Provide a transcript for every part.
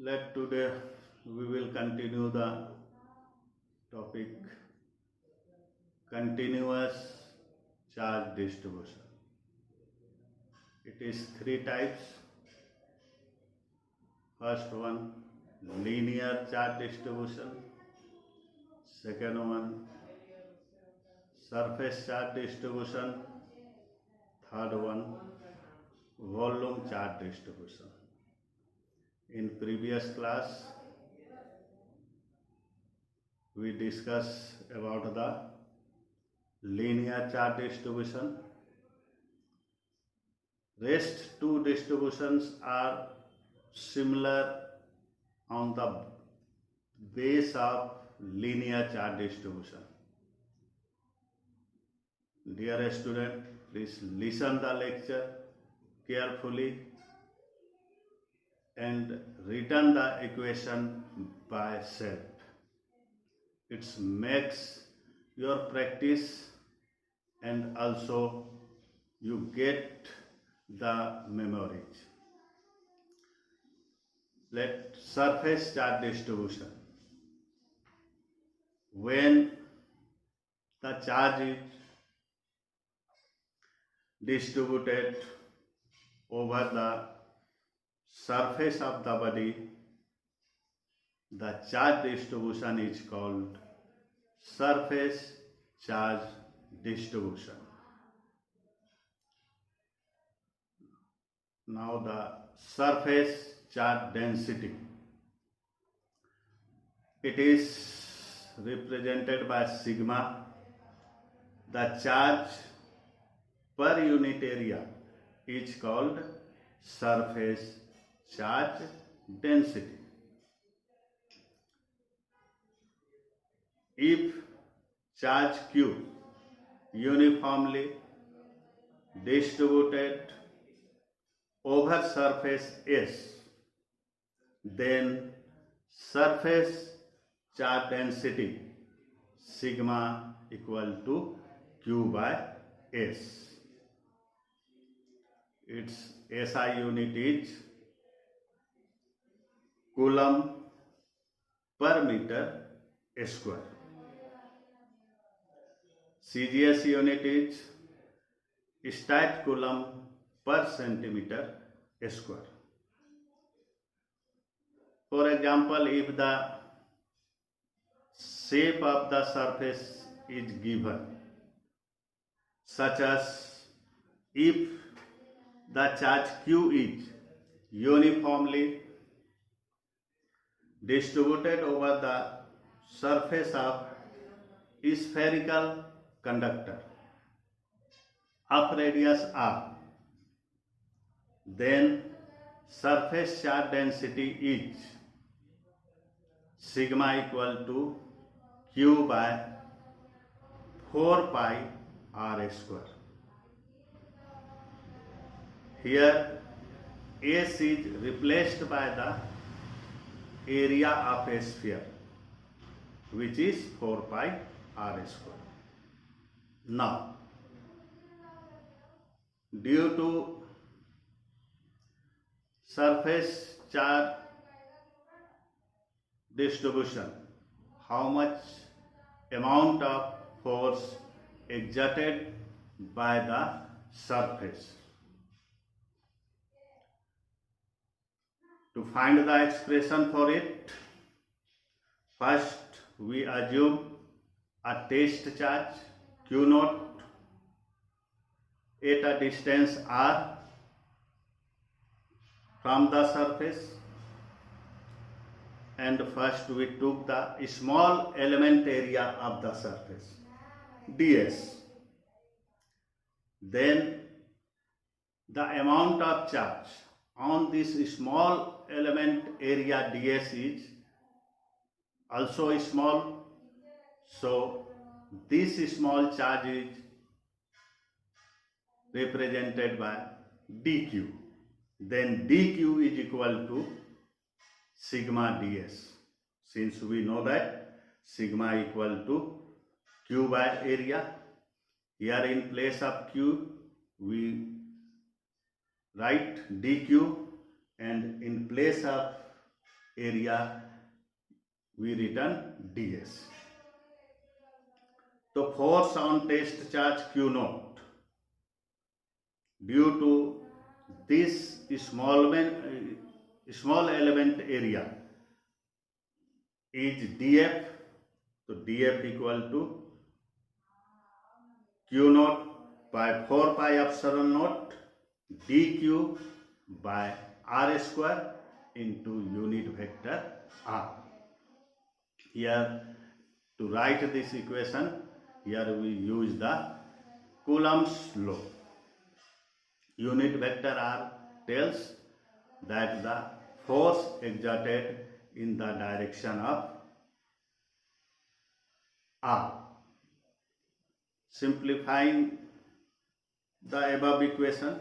Let today we will continue the topic continuous charge distribution. It is three types. First one, linear charge distribution. Second one, surface charge distribution. Third one, volume charge distribution. In previous class, we discussed about the linear charge distribution. Rest two distributions are similar on the base of linear charge distribution. Dear student, please listen the lecture carefully and return the equation by self. It makes your practice and also you get the memories. Let surface charge distribution. When the charge is distributed over the surface of the body, the charge distribution is called surface charge distribution. Now the surface charge density. It is represented by sigma. The charge per unit area is called surface charge density. If charge Q uniformly distributed over surface S, then surface charge density sigma equal to Q by S. Its SI unit is coulomb per meter square. CGS unit is stat coulomb per centimeter square. For example, if the shape of the surface is given, such as if the charge Q is uniformly distributed over the surface of spherical conductor of radius r, then surface charge density is sigma equal to Q by 4 pi r square. Here S is replaced by the area of a sphere, which is 4 pi r square. Now, due to surface charge distribution, how much amount of force exerted by the surface. To find the expression for it, first we assume a test charge Q naught at a distance r from the surface, and first we took the small element area of the surface ds. Then the amount of charge on this small element area ds is also small, so this small charge is represented by dq. Then dq is equal to sigma ds. Since we know that sigma equal to Q by area, here in place of Q we write dq, and in place of area we return ds. So force on test charge Q naught due to this small element area is df. So df equal to Q naught by 4 pi epsilon naught dq by r square into unit vector r. Here to write this equation, here we use the Coulomb's law. Unit vector r tells that the force exerted in the direction of r. Simplifying the above equation,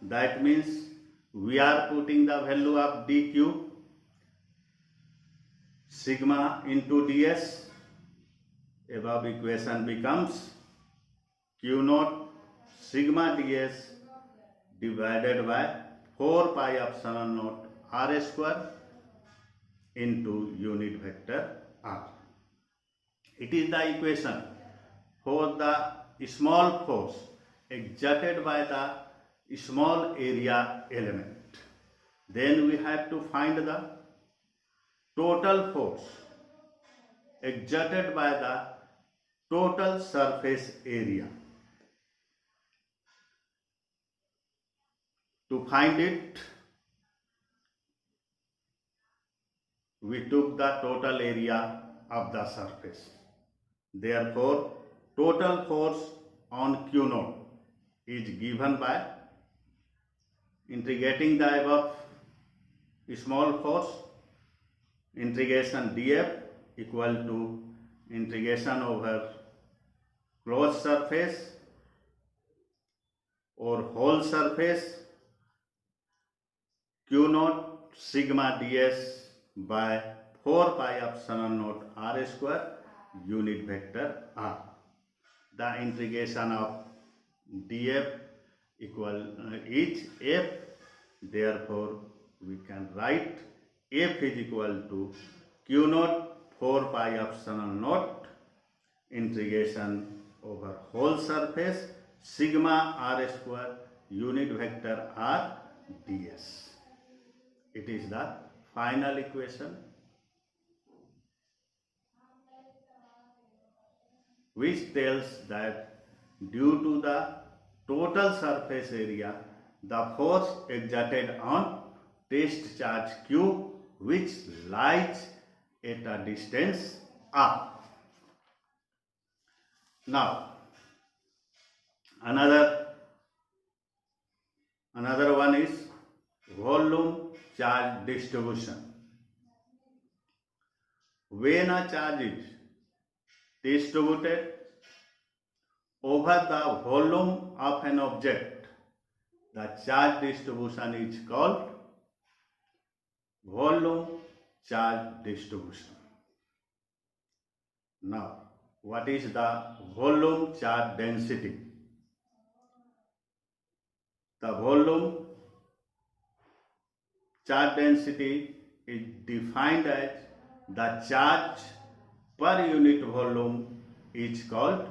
that means we are putting the value of dq sigma into ds. Above equation becomes Q naught sigma ds divided by 4 pi epsilon naught r square into unit vector r. It is the equation for the small force exerted by the small area element. Then we have to find the total force exerted by the total surface area. To find it, we took the total area of the surface. Therefore, total force on Q naught is given by integrating the above small force, integration df equal to integration over closed surface or whole surface Q naught sigma ds by 4 pi epsilon naught r square unit vector r. The integration of df equal is f. Therefore, we can write f is equal to Q naught 4 pi epsilon naught integration over whole surface sigma r square unit vector r ds. It is the final equation which tells that due to the total surface area, the force exerted on test charge Q which lies at a distance r. Now, another one is volume charge distribution. When a charge is distributed over the volume of an object, the charge distribution is called volume charge distribution. Now, what is the volume charge density? The volume charge density is defined as the charge per unit volume is called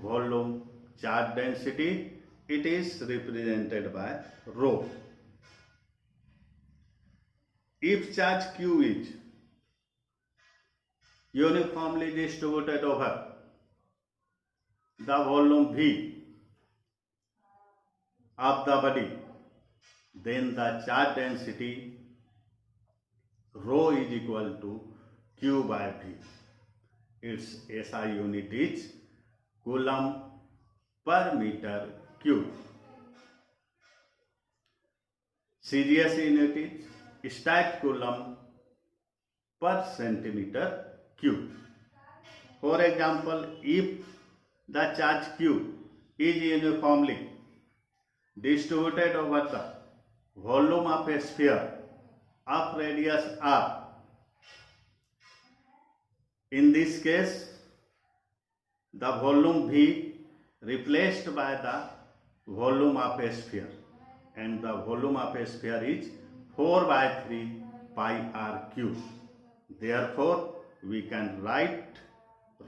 volume charge density. It is represented by rho. If charge Q is uniformly distributed over the volume V of the body, then the charge density rho is equal to Q by V. Its SI unit is Coulomb per meter cube. CGS unit is stacked Coulomb per centimeter cube. For example, if the charge Q is uniformly distributed over the volume of a sphere of radius r, in this case the volume V replaced by the volume of a sphere, and the volume of a sphere is 4 by 3 pi r cube. Therefore, we can write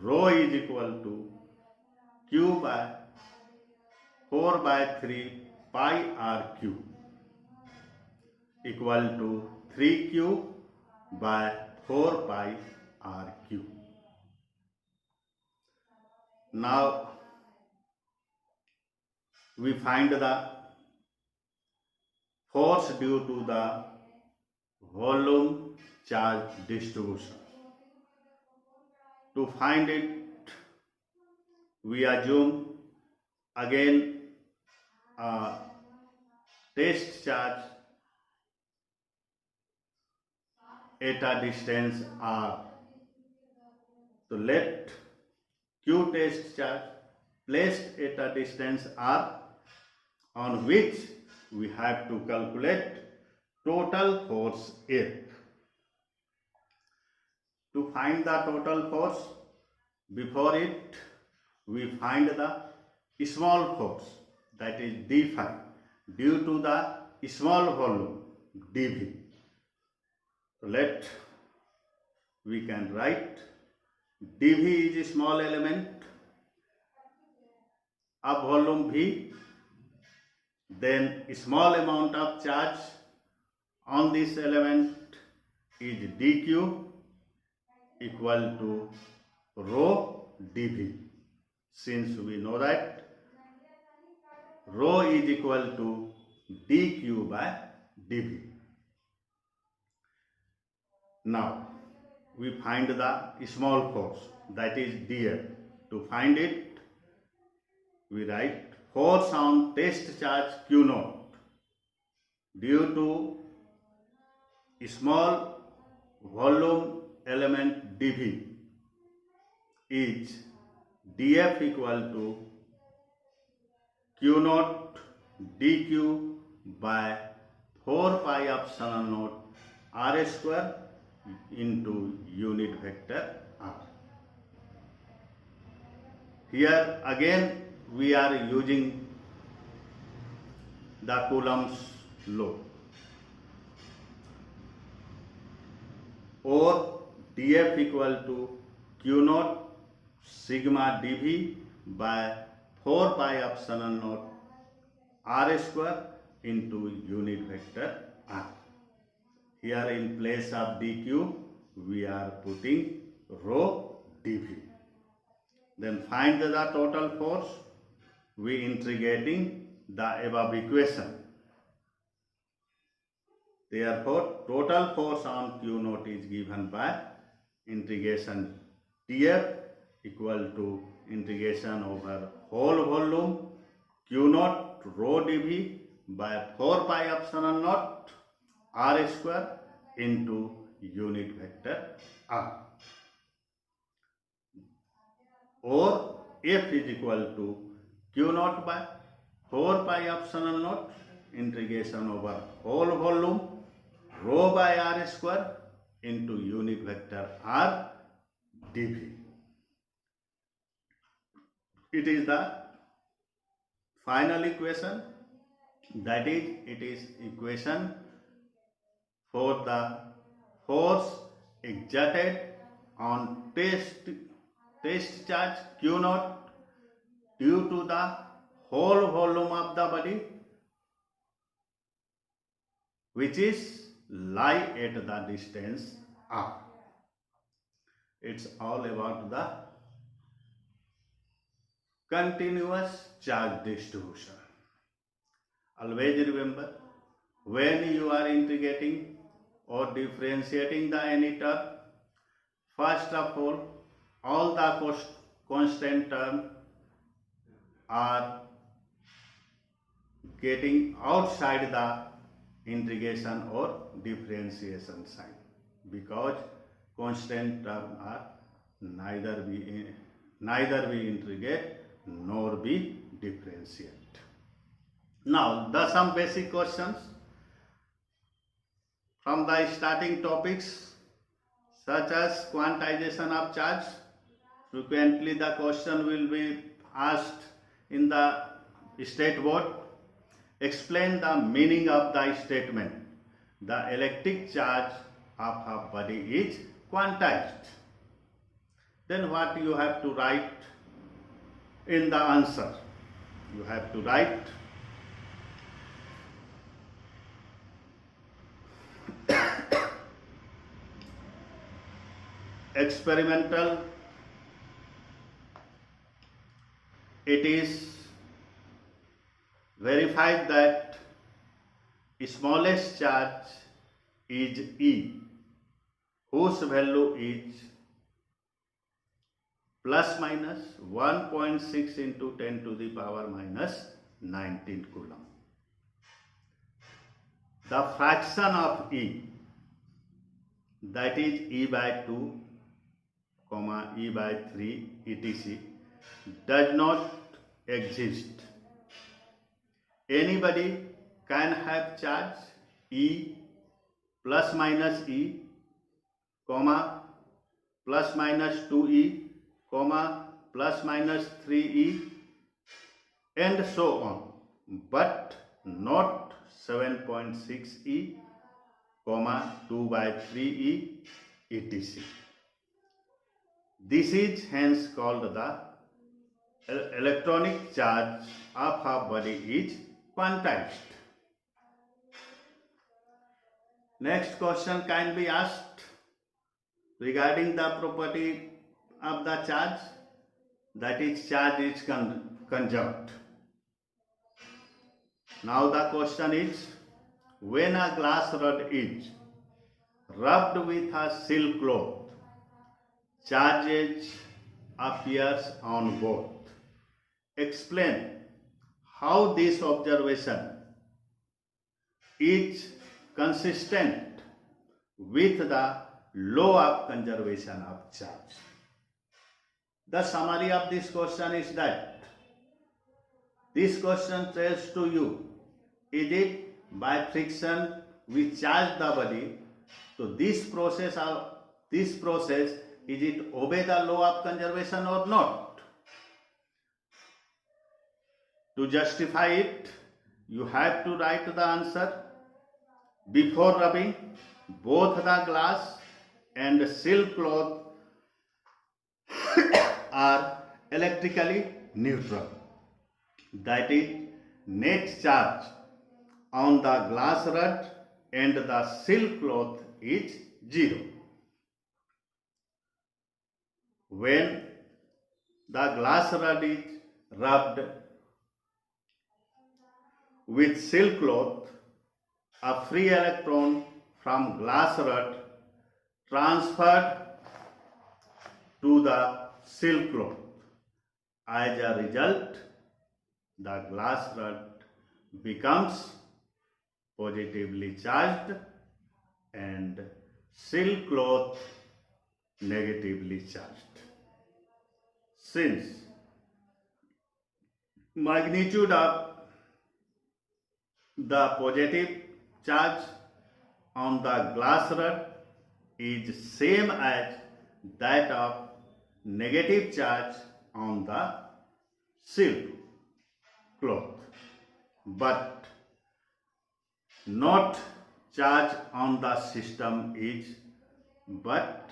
rho is equal to q by 4 by 3 pi r cube equal to 3q by 4 pi r cube. Now we find the force due to the volume charge distribution. To find it, we assume again a test charge at a distance r. So let q test charge placed at a distance r, on which we have to calculate total force F. To find the total force, before it we find the small force, that is d phi, due to the small volume dv. We can write dv is a small element of volume v, then small amount of charge on this element is dq equal to rho dv. Since we know that rho is equal to dq by dv. Now we find the small force, that is df. To find it, we write force on test charge q naught due to small volume element dv is df equal to q naught dq by 4 pi epsilon naught r square into unit vector r. Here again we are using the Coulomb's law, or df equal to q naught sigma dv by 4 pi epsilon naught r square into unit vector r. Here in place of dq we are putting rho dv. Then find the total force. We integrating the above equation. Therefore, total force on q naught is given by integration df equal to integration over whole volume q naught rho dv by 4 pi epsilon naught r square into unit vector r, or f is equal to q naught by 4 pi epsilon naught integration over whole volume rho by r square into unit vector r dv. It is the final equation, that is, it is equation for the force exerted on test charge q naught due to the whole volume of the body which is lie at the distance r. It's all about the continuous charge distribution. Always remember, when you are integrating or differentiating the any term, first of all the constant term are getting outside the integration or differentiation sign, because constant term are neither we integrate nor we differentiate. Now, some basic questions from the starting topics such as quantization of charge. Frequently the question will be asked in the state board. Explain the meaning of the statement. The electric charge of a body is quantized. Then what you have to write in the answer? You have to write experimental. It is verified that smallest charge is E, whose value is plus minus 1.6 into 10 to the power minus 19 coulomb. The fraction of E, that is E by 2, E by 3, etc., does not exist. Anybody can have charge E plus minus E, plus minus 2E, plus minus 3E, and so on, but not 7.6E, 2 by 3E, etc. This is hence called the electronic charge of a body is quantized. Next question can be asked regarding the property of the charge, that is charge is conserved. Now the question is, when a glass rod is rubbed with a silk cloth, charges appears on both. Explain how this observation is consistent with the law of conservation of charge. The summary of this question is that this question tells to you, is it by friction we charge the body? So this process, is it obey the law of conservation or not? To justify it, you have to write the answer. Before rubbing, both the glass and silk cloth are electrically neutral. That is, net charge on the glass rod and the silk cloth is 0. When the glass rod is rubbed with silk cloth, a free electron from glass rod transferred to the silk cloth. As a result, the glass rod becomes positively charged and silk cloth negatively charged. Since magnitude of the positive charge on the glass rod is same as that of negative charge on the silk cloth, but not charge on the system is, but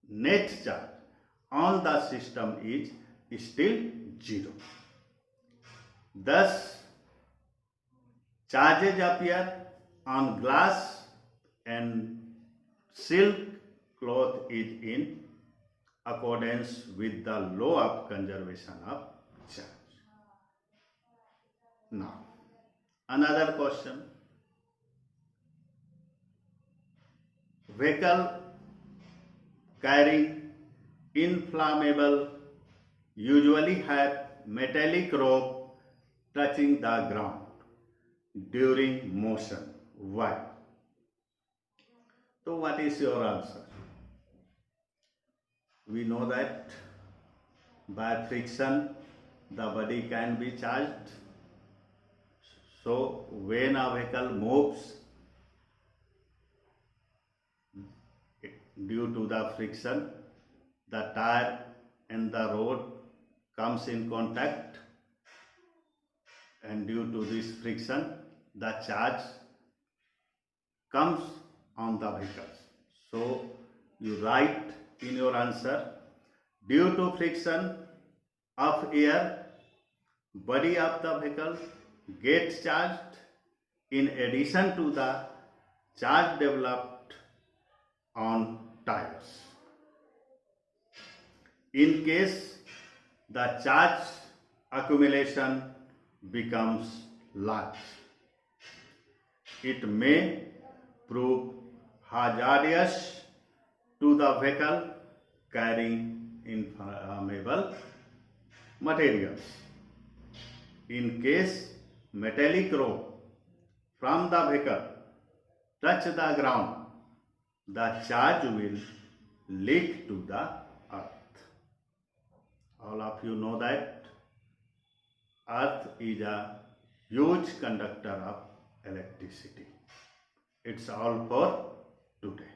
net charge on the system is still 0. Thus, charges appear on glass and silk cloth is in accordance with the law of conservation of charge. Now, another question. Vehicle carrying inflammable usually have metallic rope touching the ground during motion. Why? So what is your answer? We know that by friction the body can be charged. So when a vehicle moves due to the friction, the tire and the road comes in contact, and due to this friction the charge comes on the vehicles. So you write in your answer, due to friction of air, body of the vehicle gets charged in addition to the charge developed on tires. In case the charge accumulation becomes large, it may prove hazardous to the vehicle carrying inflammable materials. In case metallic rope from the vehicle touch the ground, the charge will leak to the earth. All of you know that earth is a huge conductor of electricity. It's all for today.